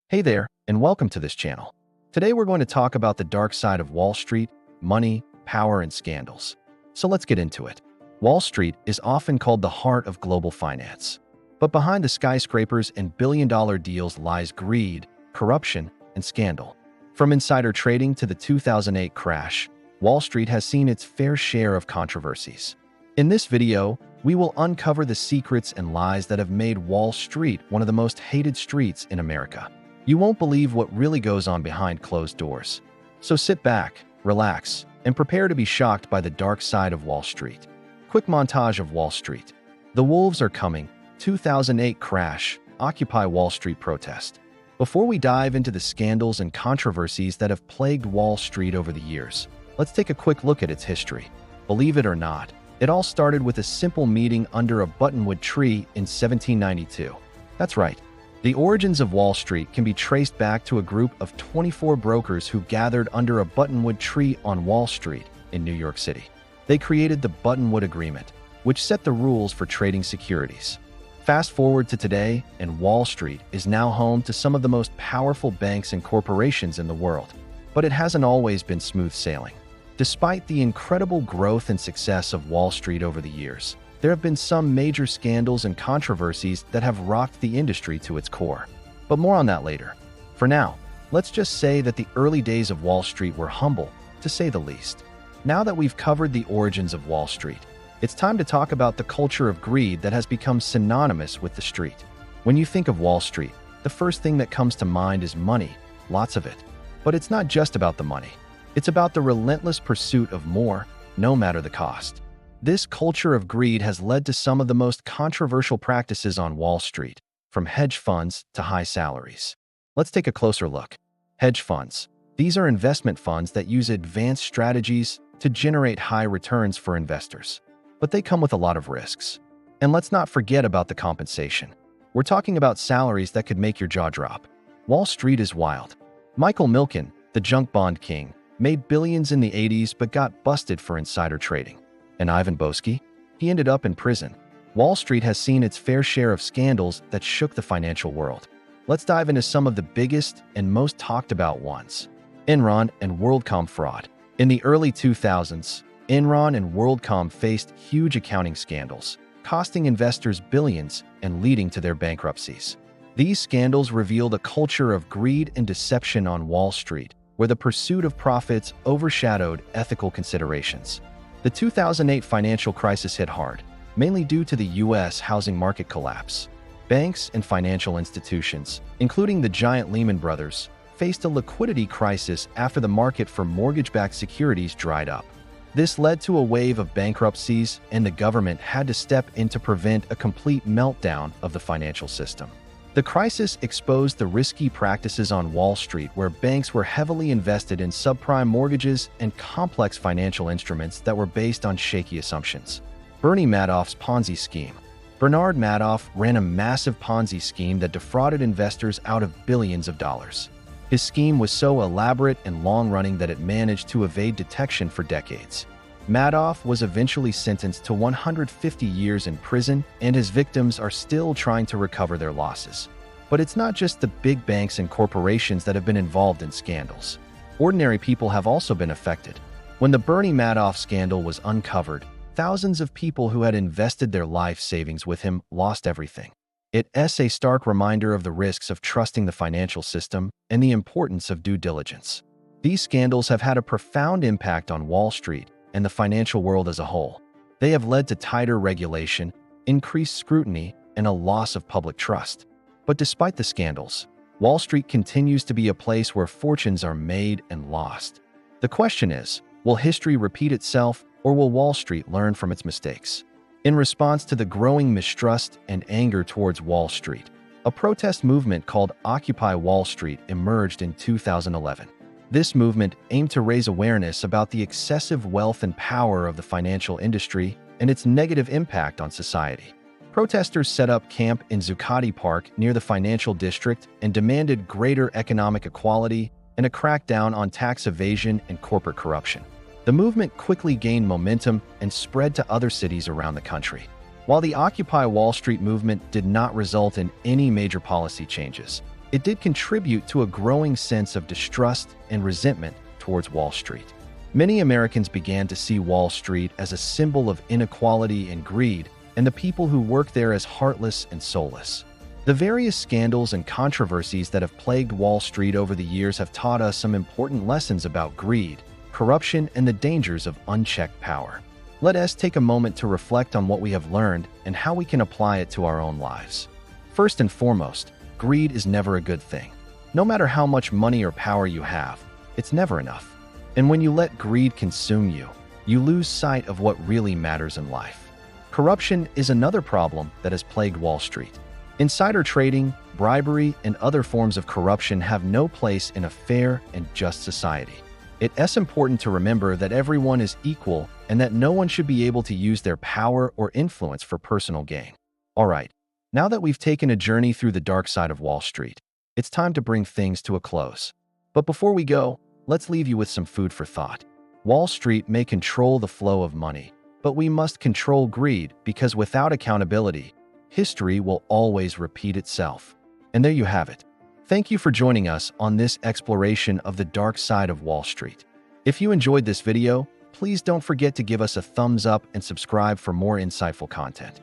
Hey there, and welcome to this channel. Today we're going to talk about the dark side of Wall Street, money, power, and scandals. So let's get into it. Wall Street is often called the heart of global finance. But behind the skyscrapers and billion-dollar deals lies greed, corruption, and scandal. From insider trading to the 2008 crash, Wall Street has seen its fair share of controversies. In this video, we will uncover the secrets and lies that have made Wall Street one of the most hated streets in America. You won't believe what really goes on behind closed doors. So sit back, relax, and prepare to be shocked by the dark side of Wall Street. Quick montage of Wall Street. The wolves are coming. 2008 crash, Occupy Wall Street protest. Before we dive into the scandals and controversies that have plagued Wall Street over the years, let's take a quick look at its history. Believe it or not, it all started with a simple meeting under a buttonwood tree in 1792. That's right. The origins of Wall Street can be traced back to a group of 24 brokers who gathered under a buttonwood tree on Wall Street in New York City. They created the Buttonwood Agreement, which set the rules for trading securities. Fast forward to today, and Wall Street is now home to some of the most powerful banks and corporations in the world. But it hasn't always been smooth sailing. Despite the incredible growth and success of Wall Street over the years, there have been some major scandals and controversies that have rocked the industry to its core. But more on that later. For now, let's just say that the early days of Wall Street were humble, to say the least. Now that we've covered the origins of Wall Street, it's time to talk about the culture of greed that has become synonymous with the street. When you think of Wall Street, the first thing that comes to mind is money, lots of it. But it's not just about the money. It's about the relentless pursuit of more, no matter the cost. This culture of greed has led to some of the most controversial practices on Wall Street, from hedge funds to high salaries. Let's take a closer look. Hedge funds. These are investment funds that use advanced strategies to generate high returns for investors. But they come with a lot of risks. And let's not forget about the compensation. We're talking about salaries that could make your jaw drop. Wall Street is wild. Michael Milken, the junk bond king, made billions in the 80s but got busted for insider trading. And Ivan Boesky? He ended up in prison. Wall Street has seen its fair share of scandals that shook the financial world. Let's dive into some of the biggest and most talked about ones. Enron and WorldCom fraud. In the early 2000s, Enron and WorldCom faced huge accounting scandals, costing investors billions and leading to their bankruptcies. These scandals revealed a culture of greed and deception on Wall Street, where the pursuit of profits overshadowed ethical considerations. The 2008 financial crisis hit hard, mainly due to the U.S. housing market collapse. Banks and financial institutions, including the giant Lehman Brothers, faced a liquidity crisis after the market for mortgage-backed securities dried up. This led to a wave of bankruptcies, and the government had to step in to prevent a complete meltdown of the financial system. The crisis exposed the risky practices on Wall Street, where banks were heavily invested in subprime mortgages and complex financial instruments that were based on shaky assumptions. Bernie Madoff's Ponzi scheme. Bernard Madoff ran a massive Ponzi scheme that defrauded investors out of billions of dollars. His scheme was so elaborate and long-running that it managed to evade detection for decades. Madoff was eventually sentenced to 150 years in prison, and his victims are still trying to recover their losses. But it's not just the big banks and corporations that have been involved in scandals. Ordinary people have also been affected. When the Bernie Madoff scandal was uncovered, thousands of people who had invested their life savings with him lost everything. It's a stark reminder of the risks of trusting the financial system and the importance of due diligence. These scandals have had a profound impact on Wall Street and the financial world as a whole. They have led to tighter regulation, increased scrutiny, and a loss of public trust. But despite the scandals, Wall Street continues to be a place where fortunes are made and lost. The question is, will history repeat itself, or will Wall Street learn from its mistakes? In response to the growing mistrust and anger towards Wall Street, a protest movement called Occupy Wall Street emerged in 2011. This movement aimed to raise awareness about the excessive wealth and power of the financial industry and its negative impact on society. Protesters set up camp in Zuccotti Park near the financial district and demanded greater economic equality and a crackdown on tax evasion and corporate corruption. The movement quickly gained momentum and spread to other cities around the country. While the Occupy Wall Street movement did not result in any major policy changes, it did contribute to a growing sense of distrust and resentment towards Wall Street. Many Americans began to see Wall Street as a symbol of inequality and greed, and the people who work there as heartless and soulless. The various scandals and controversies that have plagued Wall Street over the years have taught us some important lessons about greed, corruption, and the dangers of unchecked power. Let us take a moment to reflect on what we have learned and how we can apply it to our own lives. First and foremost, greed is never a good thing. No matter how much money or power you have, it's never enough. And when you let greed consume you, you lose sight of what really matters in life. Corruption is another problem that has plagued Wall Street. Insider trading, bribery, and other forms of corruption have no place in a fair and just society. It's important to remember that everyone is equal and that no one should be able to use their power or influence for personal gain. All right, now that we've taken a journey through the dark side of Wall Street, it's time to bring things to a close. But before we go, let's leave you with some food for thought. Wall Street may control the flow of money, but we must control greed because without accountability, history will always repeat itself. And there you have it. Thank you for joining us on this exploration of the dark side of Wall Street. If you enjoyed this video, please don't forget to give us a thumbs up and subscribe for more insightful content.